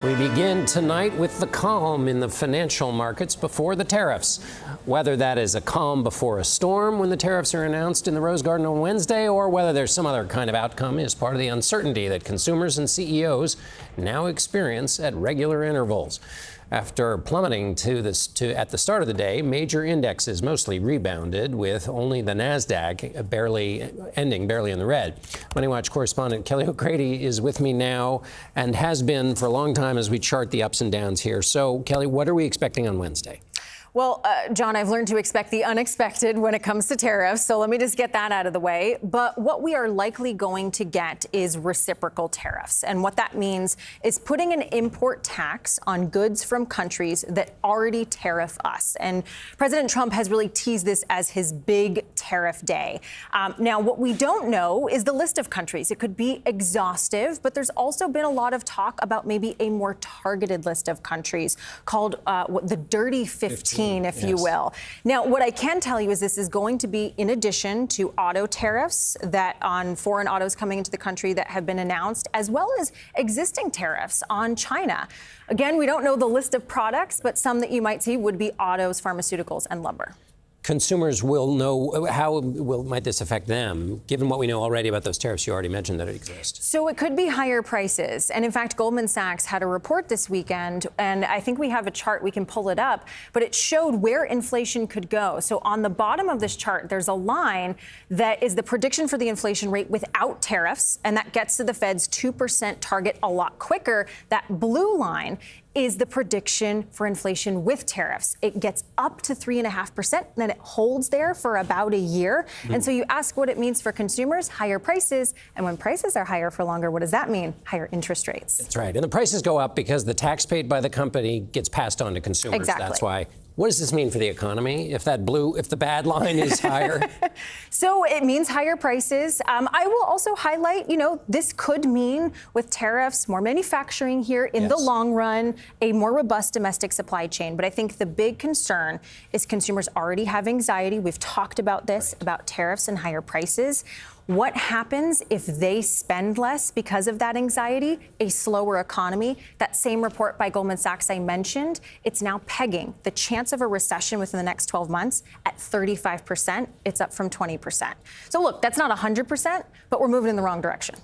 We begin tonight with the calm in the financial markets before the tariffs. Whether that is a calm before a storm when the tariffs are announced in the Rose Garden on Wednesday, or whether there's some other kind of outcome is part of the uncertainty that consumers and CEOs now experience at regular intervals. After plummeting at the start of the day, major indexes mostly rebounded, with only the NASDAQ ending barely in the red. Money Watch correspondent Kelly O'Grady is with me now and has been for a long time as we chart the ups and downs here. So, Kelly, what are we expecting on Wednesday? Well, John, I've learned to expect the unexpected when it comes to tariffs, so let me just get that out of the way. But what we are likely going to get is reciprocal tariffs. And what that means is putting an import tax on goods from countries that already tariff us. And President Trump has really teased this as his big tariff day. Now, what we don't know is the list of countries. It could be exhaustive, but there's also been a lot of talk about maybe a more targeted list of countries called the Dirty 15. If you will. Now, what I can tell you is this is going to be in addition to auto tariffs that on foreign autos coming into the country that have been announced, as well as existing tariffs on China. Again, we don't know the list of products, but some that you might see would be autos, pharmaceuticals, and lumber. Consumers will know might this affect them, given what we know already about those tariffs you already mentioned that exist? So it could be higher prices. And in fact, Goldman Sachs had a report this weekend, and I think we have a chart, we can pull it up, but it showed where inflation could go. So on the bottom of this chart, there's a line that is the prediction for the inflation rate without tariffs, and that gets to the Fed's 2% target a lot quicker. That blue line is the prediction for inflation with tariffs. It gets up to 3.5%, and then it holds there for about a year. And so you ask what it means for consumers, higher prices. And when prices are higher for longer, what does that mean? Higher interest rates. That's right. And the prices go up because the tax paid by the company gets passed on to consumers. Exactly. That's why. What does this mean for the economy if the bad line is higher? So it means higher prices. I will also highlight, this could mean with tariffs, more manufacturing here in the long run, a more robust domestic supply chain. But I think the big concern is consumers already have anxiety. We've talked about this, about tariffs and higher prices. What happens if they spend less because of that anxiety? A slower economy. That same report by Goldman Sachs I mentioned, it's now pegging the chance of a recession within the next 12 months at 35%. It's up from 20%. So look, that's not 100%, but we're moving in the wrong direction.